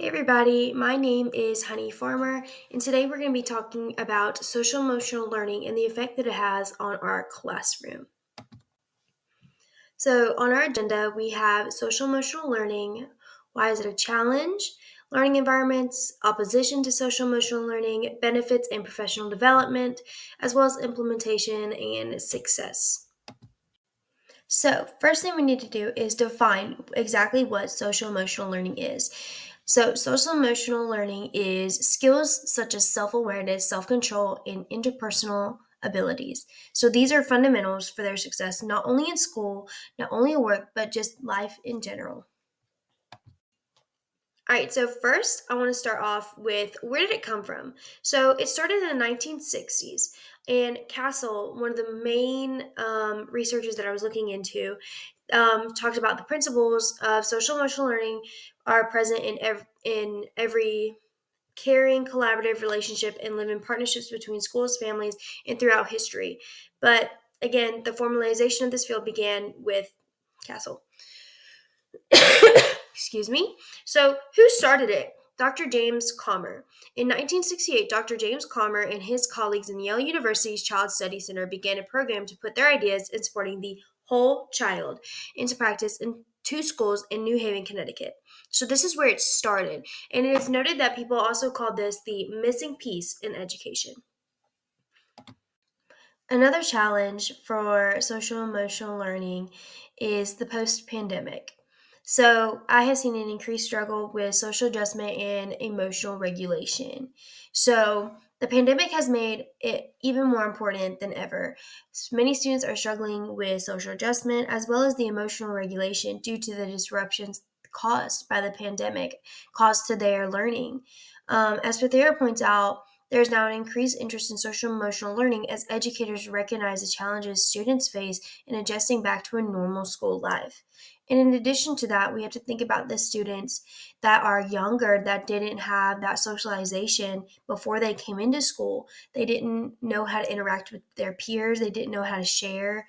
Hey everybody, my name is Honey Farmer, and today we're going to be talking about social emotional learning and the effect that it has on our classroom. So, on our agenda, we have social emotional learning. Why is it a challenge? Learning environments, opposition to social emotional learning, benefits and professional development, as well as implementation and success. So, first thing we need to do is define exactly what social emotional learning is. So, social emotional learning is skills such as self awareness, self control, and interpersonal abilities. So, these are fundamentals for their success, not only in school, not only at work, but just life in general. All right, so first I want to start off with where did it come from? So it started in the 1960s, and Castle, one of the main researchers that I was looking into, talked about the principles of social emotional learning are present in every caring, collaborative relationship and live in partnerships between schools, families, and throughout history. But again, the formalization of this field began with Castle. Excuse me. So, who started it? Dr. James Comer. In 1968, Dr. James Comer and his colleagues in Yale University's Child Study Center began a program to put their ideas in supporting the whole child into practice in two schools in New Haven, Connecticut. So, this is where it started. And it is noted that people also called this the missing piece in education. Another challenge for social emotional learning is the post pandemic. So, I have seen an increased struggle with social adjustment and emotional regulation. So, the pandemic has made it even more important than ever. Many students are struggling with social adjustment as well as the emotional regulation due to the disruptions caused by the pandemic, caused to their learning. As Pathera points out, there is now an increased interest in social emotional learning as educators recognize the challenges students face in adjusting back to a normal school life. And in addition to that, we have to think about the students that are younger that didn't have that socialization before they came into school. They didn't know how to interact with their peers, they didn't know how to share.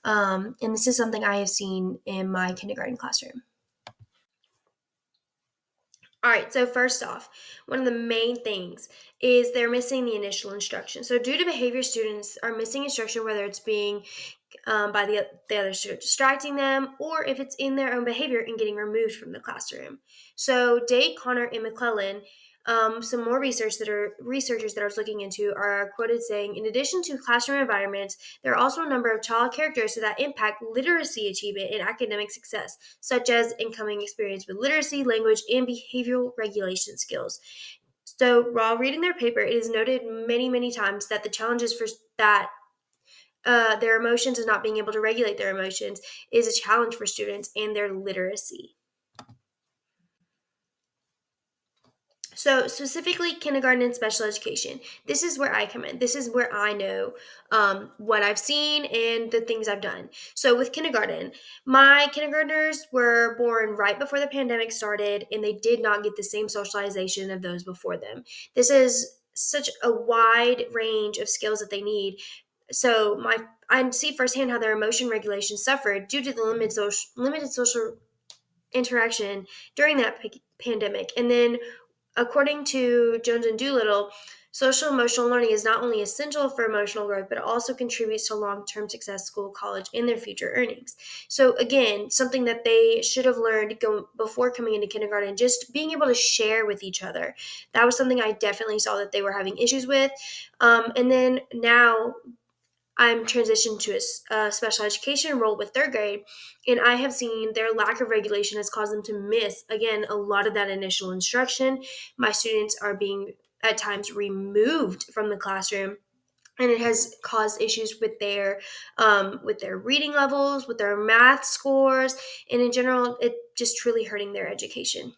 And this is something I have seen in my kindergarten classroom. All right, so first off, one of the main things is they're missing the initial instruction. So, due to behavior, students are missing instruction, whether it's being by the other student distracting them, or if it's in their own behavior and getting removed from the classroom. So, Day, Connor, and McClellan, some more researchers that I was looking into are quoted saying, in addition to classroom environments, there are also a number of child characteristics that impact literacy achievement and academic success, such as incoming experience with literacy, language, and behavioral regulation skills. So, while reading their paper, it is noted many, many times that the challenges for that their emotions and not being able to regulate their emotions is a challenge for students and their literacy. So, specifically, kindergarten and special education. This is where I come in. This is where I know what I've seen and the things I've done. So, with kindergarten, my kindergartners were born right before the pandemic started, and they did not get the same socialization of those before them. This is such a wide range of skills that they need. So, I see firsthand how their emotion regulation suffered due to the limited social interaction during that pandemic. And then, according to Jones and Doolittle, social emotional learning is not only essential for emotional growth, but it also contributes to long-term success, school, college, and their future earnings. So again, something that they should have learned before coming into kindergarten, just being able to share with each other. That was something I definitely saw that they were having issues with. And then now I'm transitioned to a special education role with third grade, and I have seen their lack of regulation has caused them to miss, again, a lot of that initial instruction. My students are being at times removed from the classroom, and it has caused issues with their reading levels, with their math scores, and in general, it just truly hurting their education.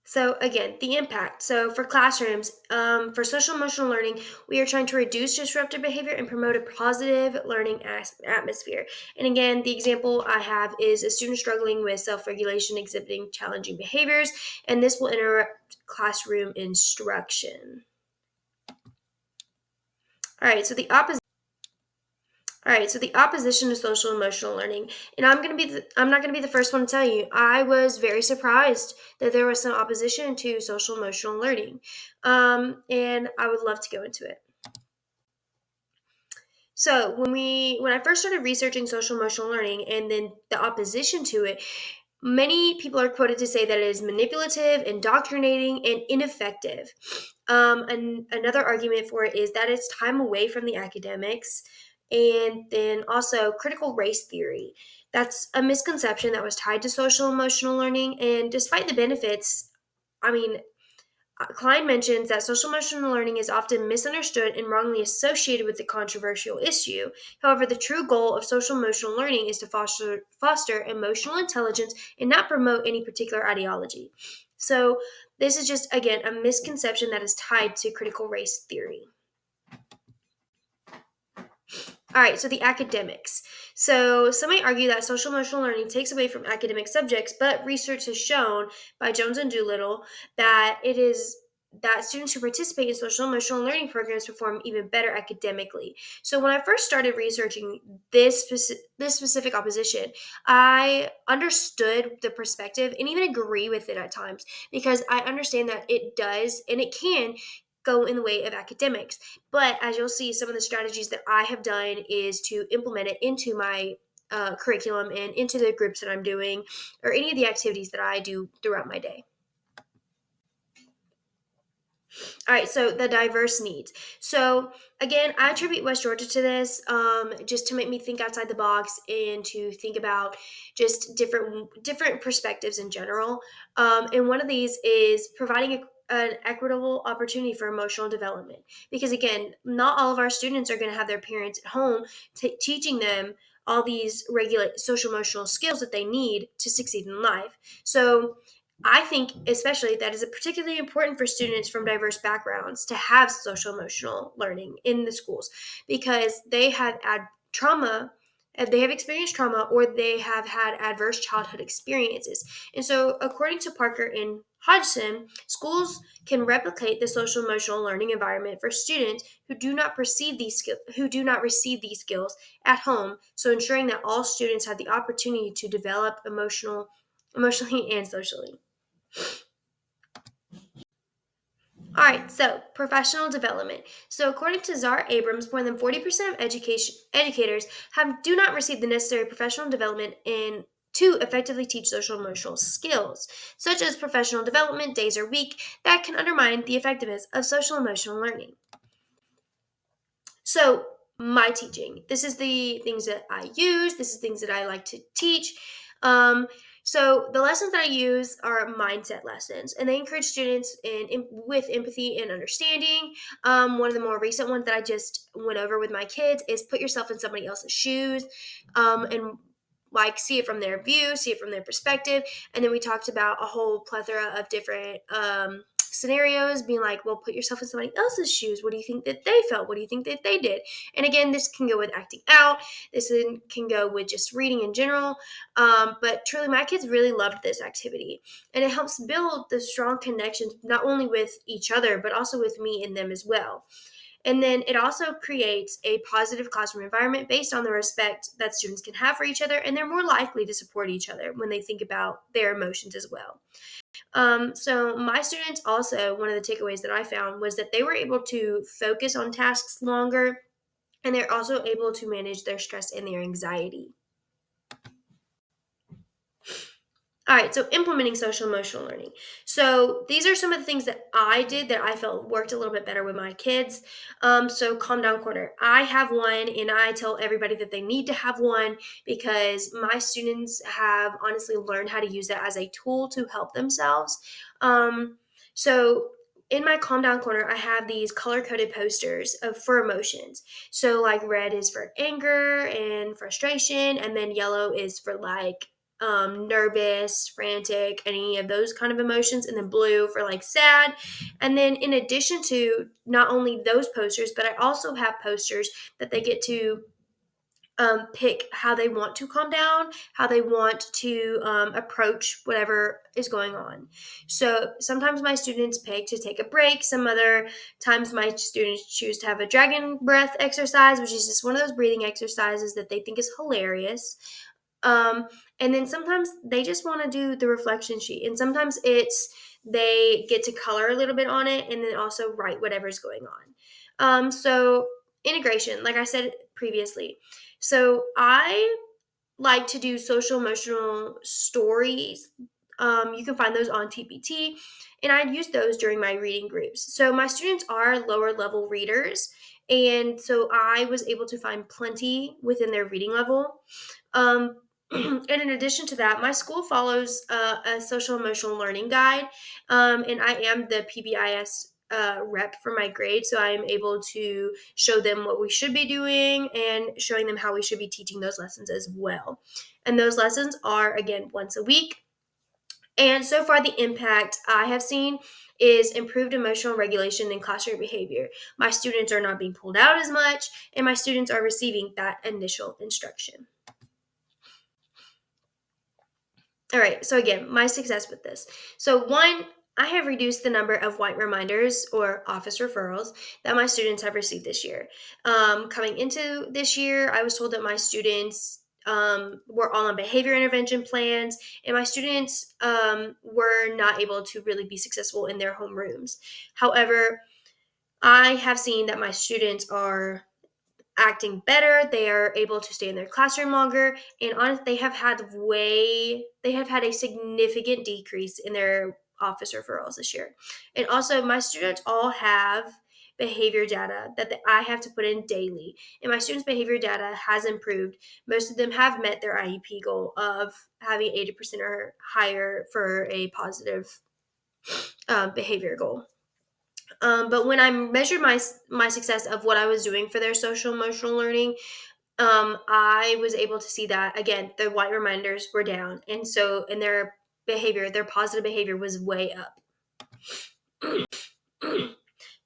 So again, the impact. So for classrooms, for social emotional learning, we are trying to reduce disruptive behavior and promote a positive learning atmosphere. And again, the example I have is a student struggling with self-regulation, exhibiting challenging behaviors, and this will interrupt classroom instruction. All right, so the opposite. All right, so the opposition to social emotional learning, and I'm not going to be the first one to tell you. I was very surprised that there was some opposition to social emotional learning, and I would love to go into it. So when I first started researching social emotional learning and then the opposition to it, many people are quoted to say that it is manipulative, indoctrinating, and ineffective. And another argument for it is that it's time away from the academics, and then also critical race theory. That's a misconception that was tied to social emotional learning, and despite the benefits, I mean, Klein mentions that social emotional learning is often misunderstood and wrongly associated with the controversial issue. However, the true goal of social emotional learning is to foster emotional intelligence and not promote any particular ideology. So, this is just, again, a misconception that is tied to critical race theory. All right, so the academics. So some may argue that social emotional learning takes away from academic subjects, but research has shown by Jones and Doolittle that it is that students who participate in social emotional learning programs perform even better academically. So when I first started researching this specific opposition, I understood the perspective and even agree with it at times because I understand that it does and it can go in the way of academics. But as you'll see, some of the strategies that I have done is to implement it into my curriculum and into the groups that I'm doing or any of the activities that I do throughout my day. All right, so the diverse needs. So again, I attribute West Georgia to this, just to make me think outside the box and to think about just different perspectives in general. And one of these is providing an equitable opportunity for emotional development, because again, not all of our students are going to have their parents at home teaching them all these regulate social emotional skills that they need to succeed in life. So I think, especially, that is particularly important for students from diverse backgrounds to have social emotional learning in the schools because they have had trauma, they have experienced trauma, or they have had adverse childhood experiences. And so, according to Parker and Hodgson, schools can replicate the social emotional learning environment for students who do not receive these skills at home. So, ensuring that all students have the opportunity to develop emotionally and socially. All right, so professional development. So, according to Czar Abrams, more than 40% of educators do not receive the necessary professional development in to effectively teach social emotional skills, such as professional development days or week that can undermine the effectiveness of social emotional learning. So, my teaching. This is the things that I use. This is things that I like to teach. Um, so, the lessons that I use are mindset lessons, and they encourage students with empathy and understanding. One of the more recent ones that I just went over with my kids is put yourself in somebody else's shoes, and like see it from their view, see it from their perspective. And then we talked about a whole plethora of different scenarios, being like, well, put yourself in somebody else's shoes. What do you think that they felt? What do you think that they did? And again, this can go with acting out. This can go with just reading in general. But truly, my kids really loved this activity. And it helps build the strong connections, not only with each other, but also with me and them as well. And then it also creates a positive classroom environment based on the respect that students can have for each other, and they're more likely to support each other when they think about their emotions as well. So my students also, one of the takeaways that I found was that they were able to focus on tasks longer, and they're also able to manage their stress and their anxiety. All right, so implementing social emotional learning. So these are some of the things that I did that I felt worked a little bit better with my kids. So Calm Down Corner. I have one, and I tell everybody that they need to have one because my students have honestly learned how to use that as a tool to help themselves. So in my Calm Down Corner, I have these color-coded posters for emotions. So like red is for anger and frustration, and then yellow is for like nervous, frantic, any of those kind of emotions, and then blue for like sad. And then in addition to not only those posters, but I also have posters that they get to pick how they want to calm down, how they want to approach whatever is going on. So sometimes my students pick to take a break. Some other times my students choose to have a dragon breath exercise, which is just one of those breathing exercises that they think is hilarious. Um, and then sometimes they just want to do the reflection sheet. And sometimes it's they get to color a little bit on it and then also write whatever's going on. So integration, like I said previously. So I like to do social emotional stories. You can find those on TPT, and I use those during my reading groups. So my students are lower level readers, and so I was able to find plenty within their reading level. Um, and in addition to that, my school follows a social emotional learning guide, and I am the PBIS rep for my grade, so I am able to show them what we should be doing and showing them how we should be teaching those lessons as well. And those lessons are, again, once a week. And so far, the impact I have seen is improved emotional regulation and classroom behavior. My students are not being pulled out as much, and my students are receiving that initial instruction. All right, so again, my success with this. So, one, I have reduced the number of white reminders or office referrals that my students have received this year. Coming into this year, I was told that my students were all on behavior intervention plans, and my students were not able to really be successful in their homerooms. However, I have seen that my students are acting better. They are able to stay in their classroom longer, and honestly, they have had a significant decrease in their office referrals this year. And also, my students all have behavior data that I have to put in daily, and my students' behavior data has improved. Most of them have met their IEP goal of having 80% or higher for a positive behavior goal. But when I measured my success of what I was doing for their social emotional learning, I was able to see that again, the white reminders were down, and so in their positive behavior was way up.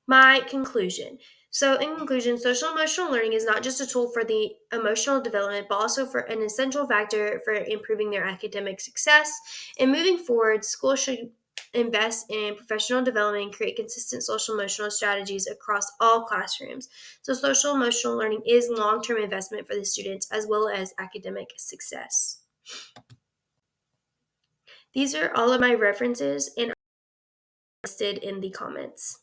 My conclusion. So, in conclusion, social emotional learning is not just a tool for the emotional development, but also for an essential factor for improving their academic success. And moving forward, schools should invest in professional development and create consistent social emotional strategies across all classrooms. So, social emotional learning is long term investment for the students as well as academic success. These are all of my references and listed in the comments.